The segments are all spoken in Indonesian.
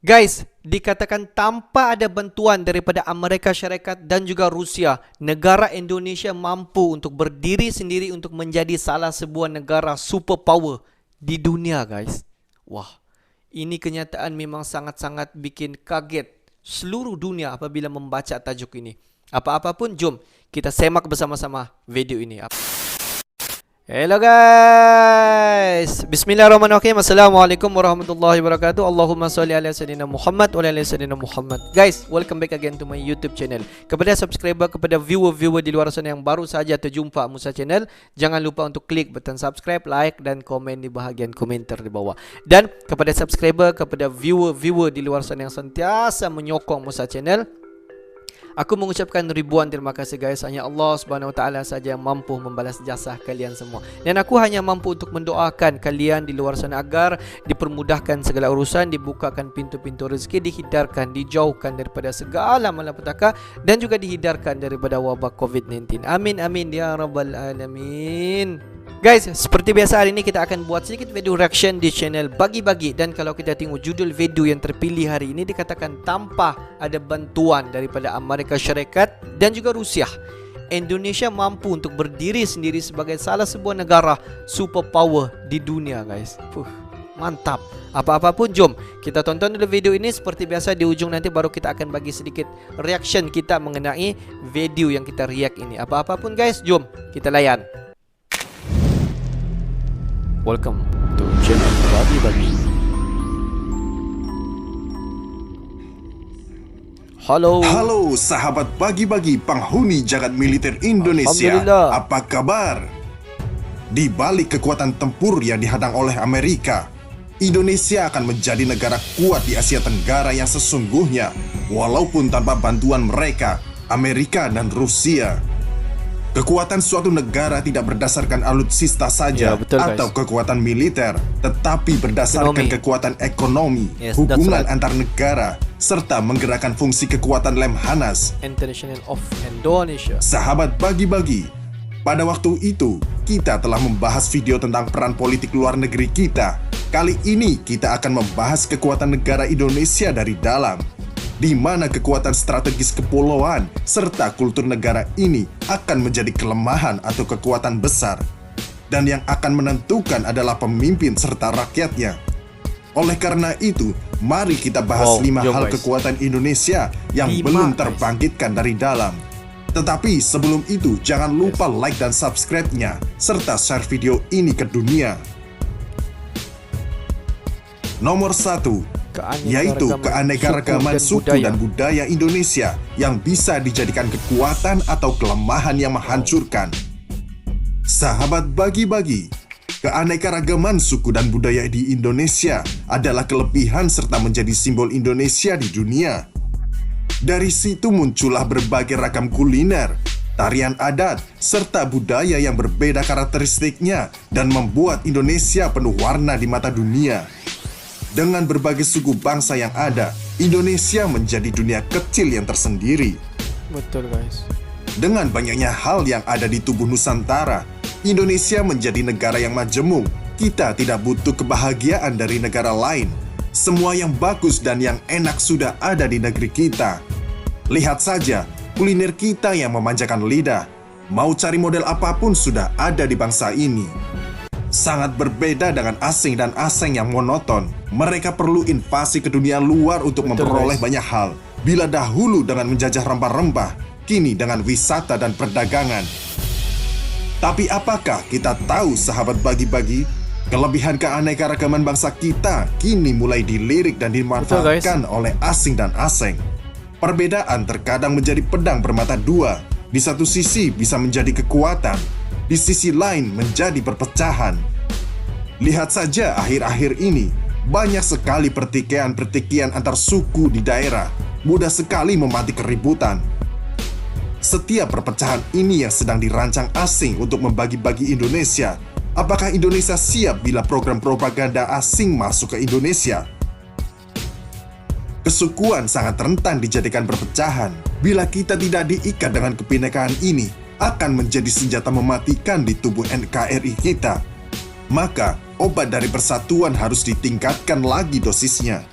Guys, dikatakan tanpa ada bantuan daripada Amerika Syarikat dan juga Rusia, negara Indonesia mampu untuk berdiri sendiri untuk menjadi salah sebuah negara superpower di dunia, guys. Wah, ini kenyataan memang sangat-sangat bikin kaget seluruh dunia apabila membaca tajuk ini. Apa-apa pun, jom kita semak bersama-sama video ini. Hello guys, bismillahirrahmanirrahim. Assalamualaikum warahmatullahi wabarakatuh. Allahumma salli ala sayyidina Muhammad wa ala sayyidina Muhammad. Guys, welcome back again to my YouTube channel. Kepada subscriber, kepada viewer-viewer di luar sana yang baru saja terjumpa Musa Channel, jangan lupa untuk klik button subscribe, like dan komen di bahagian komentar di bawah. Dan kepada subscriber, kepada viewer-viewer di luar sana yang sentiasa menyokong Musa Channel, aku mengucapkan ribuan terima kasih guys. Hanya Allah Subhanahu Wa Taala saja yang mampu membalas jasa kalian semua. Dan aku hanya mampu untuk mendoakan kalian di luar sana agar dipermudahkan segala urusan, dibukakan pintu-pintu rezeki, dihindarkan, dijauhkan daripada segala malapetaka dan juga dihindarkan daripada wabak COVID-19. Amin amin ya rabbal alamin. Guys, seperti biasa hari ini kita akan buat sedikit video reaction di channel Bagi-Bagi. Dan kalau kita tengok judul video yang terpilih hari ini, dikatakan tanpa ada bantuan daripada Amerika Syarikat dan juga Rusia, Indonesia mampu untuk berdiri sendiri sebagai salah sebuah negara superpower di dunia, guys. Mantap. Apa-apa pun, jom kita tonton dulu video ini. Seperti biasa di ujung nanti baru kita akan bagi sedikit reaction kita mengenai video yang kita react ini. Apa-apa pun guys, jom kita layan. Welcome to channel Bagi-Bagi. Halo sahabat Bagi-Bagi, penghuni jagat militer Indonesia. Apa kabar? Di balik kekuatan tempur yang dihadang oleh Amerika, Indonesia akan menjadi negara kuat di Asia Tenggara yang sesungguhnya, walaupun tanpa bantuan mereka, Amerika dan Rusia. Kekuatan suatu negara tidak berdasarkan alutsista saja atau kekuatan militer, tetapi berdasarkan kekuatan ekonomi, hubungan antar negara, serta menggerakkan fungsi kekuatan Lemhanas, International of Indonesia. Sahabat Bagi-Bagi, pada waktu itu kita telah membahas video tentang peran politik luar negeri kita. Kali ini kita akan membahas kekuatan negara Indonesia dari dalam, di mana kekuatan strategis kepulauan serta kultur negara ini akan menjadi kelemahan atau kekuatan besar. Dan yang akan menentukan adalah pemimpin serta rakyatnya. Oleh karena itu, mari kita bahas 5 hal kekuatan Indonesia yang belum terbangkitkan dari dalam. Tetapi sebelum itu, jangan lupa like dan subscribe-nya, serta share video ini ke dunia. Nomor 1, yaitu keanekaragaman suku dan budaya Indonesia yang bisa dijadikan kekuatan atau kelemahan yang menghancurkan. Sahabat Bagi-Bagi, keanekaragaman suku dan budaya di Indonesia adalah kelebihan serta menjadi simbol Indonesia di dunia. Dari situ muncullah berbagai ragam kuliner, tarian adat, serta budaya yang berbeda karakteristiknya dan membuat Indonesia penuh warna di mata dunia. Dengan berbagai suku bangsa yang ada, Indonesia menjadi dunia kecil yang tersendiri. Betul guys. Dengan banyaknya hal yang ada di tubuh Nusantara, Indonesia menjadi negara yang majemuk. Kita tidak butuh kebahagiaan dari negara lain. Semua yang bagus dan yang enak sudah ada di negeri kita. Lihat saja, kuliner kita yang memanjakan lidah. Mau cari model apapun sudah ada di bangsa ini. Sangat berbeda dengan asing dan asing yang monoton. Mereka perlu invasi ke dunia luar untuk memperoleh banyak hal. Bila dahulu dengan menjajah rempah-rempah, kini dengan wisata dan perdagangan. Tapi apakah kita tahu sahabat Bagi-Bagi, kelebihan keanekaragaman bangsa kita kini mulai dilirik dan dimanfaatkan oleh asing dan asing. Perbedaan terkadang menjadi pedang bermata dua. Di satu sisi bisa menjadi kekuatan, di sisi lain menjadi perpecahan. Lihat saja akhir-akhir ini, banyak sekali pertikaian-pertikaian antar suku di daerah, mudah sekali mematik keributan. Setiap perpecahan ini yang sedang dirancang asing untuk membagi-bagi Indonesia. Apakah Indonesia siap bila program propaganda asing masuk ke Indonesia? Kesukuan sangat rentan dijadikan perpecahan. Bila kita tidak diikat dengan kebinekaan ini, akan menjadi senjata mematikan di tubuh NKRI kita. Maka, obat dari persatuan harus ditingkatkan lagi dosisnya.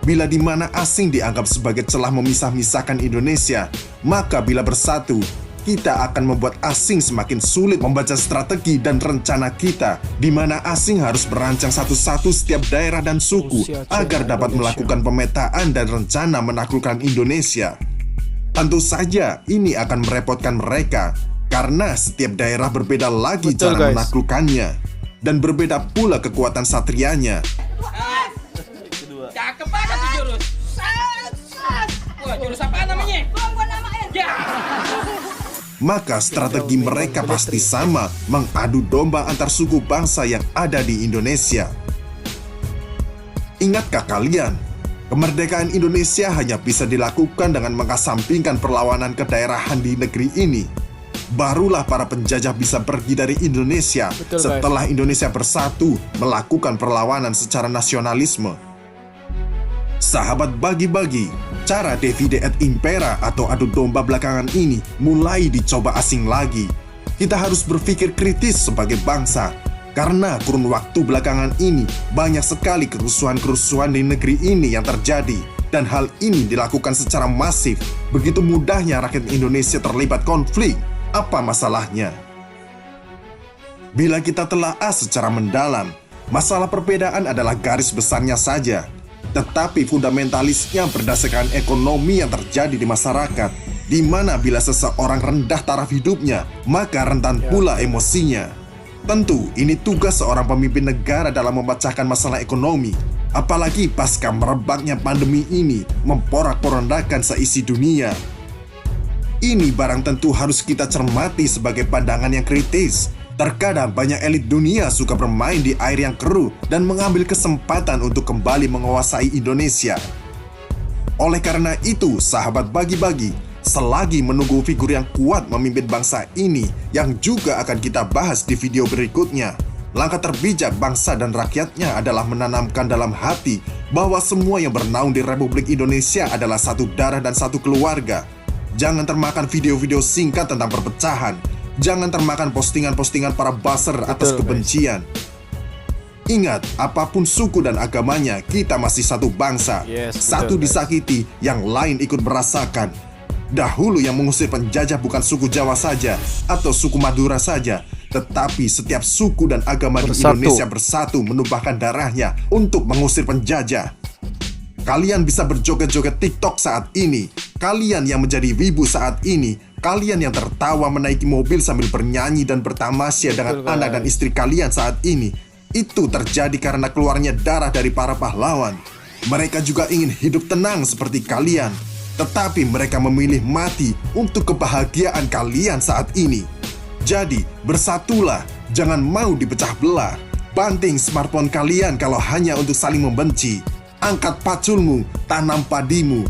Bila di mana asing dianggap sebagai celah memisah-misahkan Indonesia, maka bila bersatu, kita akan membuat asing semakin sulit membaca strategi dan rencana kita, di mana asing harus merancang satu-satu setiap daerah dan suku Rusia, China, agar dapat Indonesia melakukan pemetaan dan rencana menaklukkan Indonesia. Tentu saja ini akan merepotkan mereka, karena setiap daerah berbeda lagi Betul, cara guys. menaklukkannya, dan berbeda pula kekuatan satrianya. Cakep banget tuh jurus. Wah, jurus apa namanya? Gua namain. Ya. Maka strategi mereka pasti sama, mengadu domba antar suku bangsa yang ada di Indonesia. Ingatkah kalian, kemerdekaan Indonesia hanya bisa dilakukan dengan mengesampingkan perlawanan kedaerahan di negeri ini. Barulah para penjajah bisa pergi dari Indonesia. Betul, guys. Setelah Indonesia bersatu melakukan perlawanan secara nasionalisme. Sahabat bagi-bagi, cara divide et impera atau adu domba belakangan ini mulai dicoba asing lagi. Kita harus berpikir kritis sebagai bangsa, karena kurun waktu belakangan ini banyak sekali kerusuhan-kerusuhan di negeri ini yang terjadi. Dan hal ini dilakukan secara masif. Begitu mudahnya rakyat Indonesia terlibat konflik. Apa masalahnya? Bila kita telaah secara mendalam, masalah perbedaan adalah garis besarnya saja. Tetapi fundamentalisnya berdasarkan ekonomi yang terjadi di masyarakat, di mana bila seseorang rendah taraf hidupnya, maka rentan pula emosinya. Tentu, ini tugas seorang pemimpin negara dalam memecahkan masalah ekonomi, apalagi pasca merebaknya pandemi ini memporak-porandakan seisi dunia. Ini barang tentu harus kita cermati sebagai pandangan yang kritis. Terkadang banyak elit dunia suka bermain di air yang keruh dan mengambil kesempatan untuk kembali menguasai Indonesia. Oleh karena itu, sahabat bagi-bagi, selagi menunggu figur yang kuat memimpin bangsa ini yang juga akan kita bahas di video berikutnya, langkah terbijak bangsa dan rakyatnya adalah menanamkan dalam hati bahwa semua yang bernaung di Republik Indonesia adalah satu darah dan satu keluarga. Jangan termakan video-video singkat tentang perpecahan. Jangan termakan postingan-postingan para buzzer atas Betul, kebencian. Ingat, apapun suku dan agamanya, kita masih satu bangsa. Yes, Satu betul, guys. disakiti, yang lain ikut merasakan. Dahulu yang mengusir penjajah bukan suku Jawa saja atau suku Madura saja, tetapi setiap suku dan agama di Bersatu. Indonesia bersatu menumpahkan darahnya untuk mengusir penjajah. Kalian bisa berjoget-joget TikTok saat ini. Kalian yang menjadi wibu saat ini. Kalian yang tertawa menaiki mobil sambil bernyanyi dan bertamasya dengan Betul, anak dan guys. istri kalian saat ini. Itu terjadi karena keluarnya darah dari para pahlawan. Mereka juga ingin hidup tenang seperti kalian. Tetapi mereka memilih mati untuk kebahagiaan kalian saat ini. Jadi, bersatulah. Jangan mau dipecah belah. Banting smartphone kalian kalau hanya untuk saling membenci. Angkat paculmu, tanam padimu.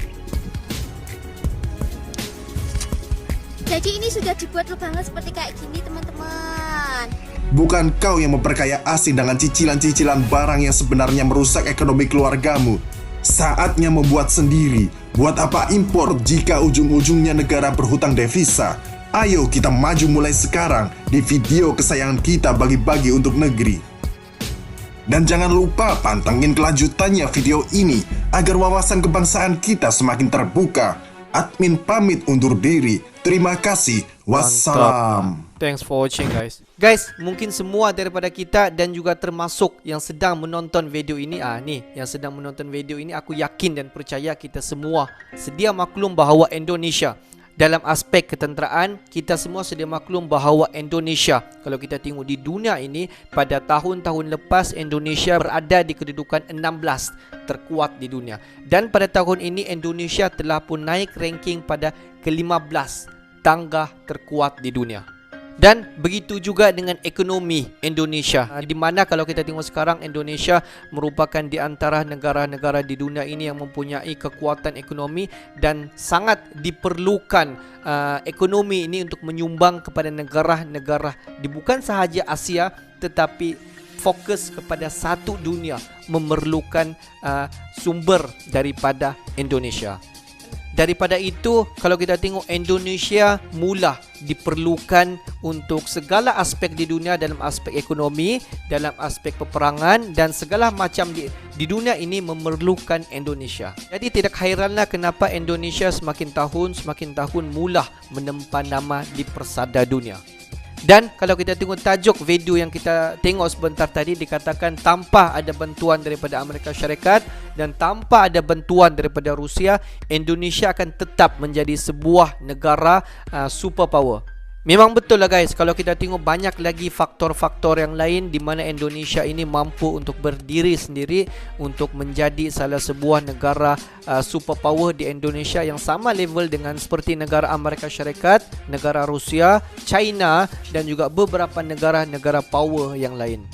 Jadi ini sudah dibuat lubangnya seperti kayak gini teman-teman. Bukan kau yang memperkaya asing dengan cicilan-cicilan barang yang sebenarnya merusak ekonomi keluargamu. Saatnya membuat sendiri. Buat apa impor jika ujung-ujungnya negara berhutang devisa? Ayo kita maju mulai sekarang di video kesayangan kita bagi-bagi untuk negeri. Dan jangan lupa pantengin kelanjutannya video ini agar wawasan kebangsaan kita semakin terbuka. Admin pamit undur diri. Terima kasih. Wassalam. Thanks for watching, guys. Guys, mungkin semua daripada kita dan juga termasuk yang sedang menonton video ini, nih, yang sedang menonton video ini, aku yakin dan percaya kita semua sedia maklum bahawa Indonesia dalam aspek ketenteraan, kita semua sedia maklum bahawa Indonesia, kalau kita tengok di dunia ini, pada tahun-tahun lepas Indonesia berada di kedudukan 16 terkuat di dunia. Dan pada tahun ini Indonesia telah pun naik ranking pada ke-15 tangga terkuat di dunia. Dan begitu juga dengan ekonomi Indonesia, di mana kalau kita tengok sekarang Indonesia merupakan di antara negara-negara di dunia ini yang mempunyai kekuatan ekonomi dan sangat diperlukan ekonomi ini untuk menyumbang kepada negara-negara di bukan sahaja Asia tetapi fokus kepada satu dunia memerlukan sumber daripada Indonesia. Daripada itu, kalau kita tengok Indonesia mula diperlukan untuk segala aspek di dunia, dalam aspek ekonomi, dalam aspek peperangan dan segala macam di dunia ini memerlukan Indonesia. Jadi tidak hairanlah kenapa Indonesia semakin tahun mula menempan nama di persada dunia. Dan kalau kita tengok tajuk video yang kita tengok sebentar tadi, dikatakan tanpa ada bantuan daripada Amerika Syarikat dan tanpa ada bantuan daripada Rusia, Indonesia akan tetap menjadi sebuah negara superpower. Memang betul lah guys, kalau kita tengok banyak lagi faktor-faktor yang lain di mana Indonesia ini mampu untuk berdiri sendiri untuk menjadi salah sebuah negara superpower di Indonesia yang sama level dengan seperti negara Amerika Syarikat, negara Rusia, China dan juga beberapa negara-negara power yang lain.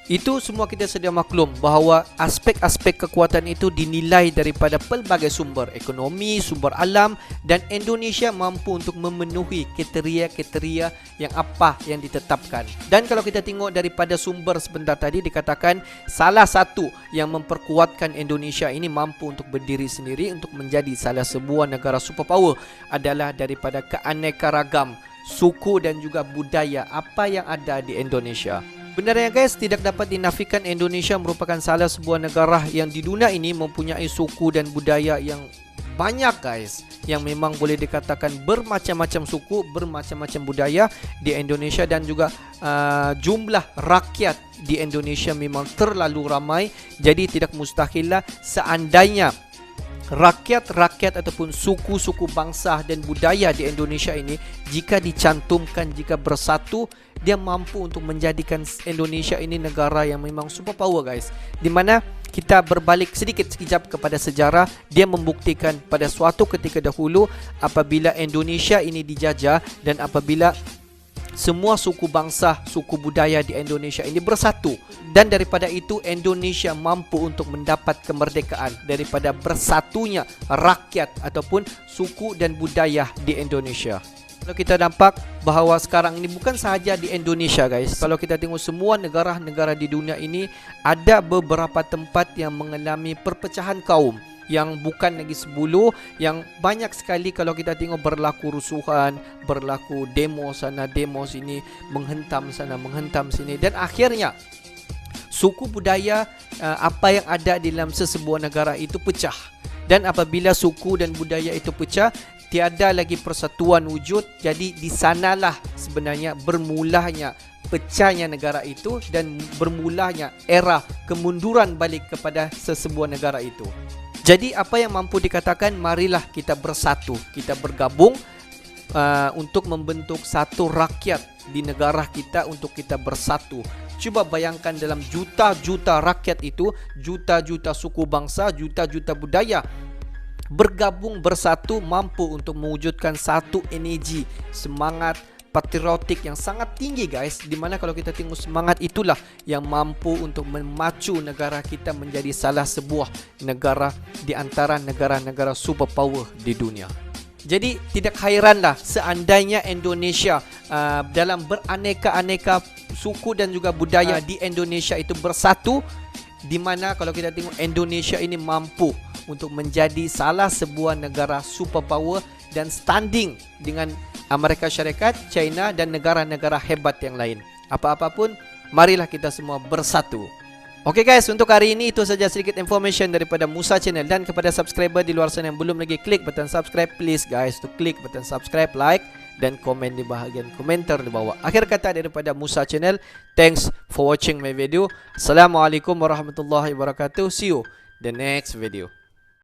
Itu semua kita sedia maklum bahawa aspek-aspek kekuatan itu dinilai daripada pelbagai sumber, ekonomi, sumber alam, dan Indonesia mampu untuk memenuhi kriteria-kriteria yang ditetapkan. Dan kalau kita tengok daripada sumber sebentar tadi, dikatakan salah satu yang memperkuatkan Indonesia ini mampu untuk berdiri sendiri untuk menjadi salah sebuah negara superpower adalah daripada keanekaragam suku dan juga budaya apa yang ada di Indonesia. Benarnya guys, tidak dapat dinafikan Indonesia merupakan salah sebuah negara yang di dunia ini mempunyai suku dan budaya yang banyak guys, yang memang boleh dikatakan bermacam-macam suku, bermacam-macam budaya di Indonesia dan juga jumlah rakyat di Indonesia memang terlalu ramai. Jadi tidak mustahillah seandainya rakyat-rakyat ataupun suku-suku bangsa dan budaya di Indonesia ini jika dicantumkan, jika bersatu, dia mampu untuk menjadikan Indonesia ini negara yang memang superpower guys. Di mana kita berbalik sedikit sekejap kepada sejarah, dia membuktikan pada suatu ketika dahulu apabila Indonesia ini dijajah dan apabila semua suku bangsa, suku budaya di Indonesia ini bersatu, dan daripada itu Indonesia mampu untuk mendapat kemerdekaan daripada bersatunya rakyat ataupun suku dan budaya di Indonesia. Kalau kita nampak bahawa sekarang ini bukan sahaja di Indonesia guys, kalau kita tengok semua negara-negara di dunia ini ada beberapa tempat yang mengalami perpecahan kaum yang bukan lagi 10, yang banyak sekali kalau kita tengok berlaku rusuhan, berlaku demo sana, demo sini, menghentam sana, menghentam sini, dan akhirnya suku budaya apa yang ada di dalam sesebuah negara itu pecah. Dan apabila suku dan budaya itu pecah, tiada lagi persatuan wujud. Jadi di sanalah sebenarnya bermulanya pecahnya negara itu dan bermulanya era kemunduran balik kepada sesebuah negara itu. Jadi apa yang mampu dikatakan, marilah kita bersatu, kita bergabung untuk membentuk satu rakyat di negara kita, untuk kita bersatu. Cuba bayangkan dalam juta-juta rakyat itu, juta-juta suku bangsa, juta-juta budaya bergabung bersatu, mampu untuk mewujudkan satu energi, semangat patriotik yang sangat tinggi guys, di mana kalau kita tengok semangat itulah yang mampu untuk memacu negara kita menjadi salah sebuah negara di antara negara-negara superpower di dunia. Jadi tidak hairanlah seandainya Indonesia dalam beraneka-aneka suku dan juga budaya di Indonesia itu bersatu, di mana kalau kita tengok Indonesia ini mampu untuk menjadi salah sebuah negara superpower dan standing dengan Amerika Syarikat, China dan negara-negara hebat yang lain. Apa-apa pun, marilah kita semua bersatu. Oke guys, untuk hari ini itu saja sedikit information daripada Musa Channel. Dan kepada subscriber di luar sana yang belum lagi klik button subscribe, please guys to klik button subscribe, like dan komen di bahagian komentar di bawah. Akhir kata daripada Musa Channel, thanks for watching my video. Assalamualaikum warahmatullahi wabarakatuh. See you the next video.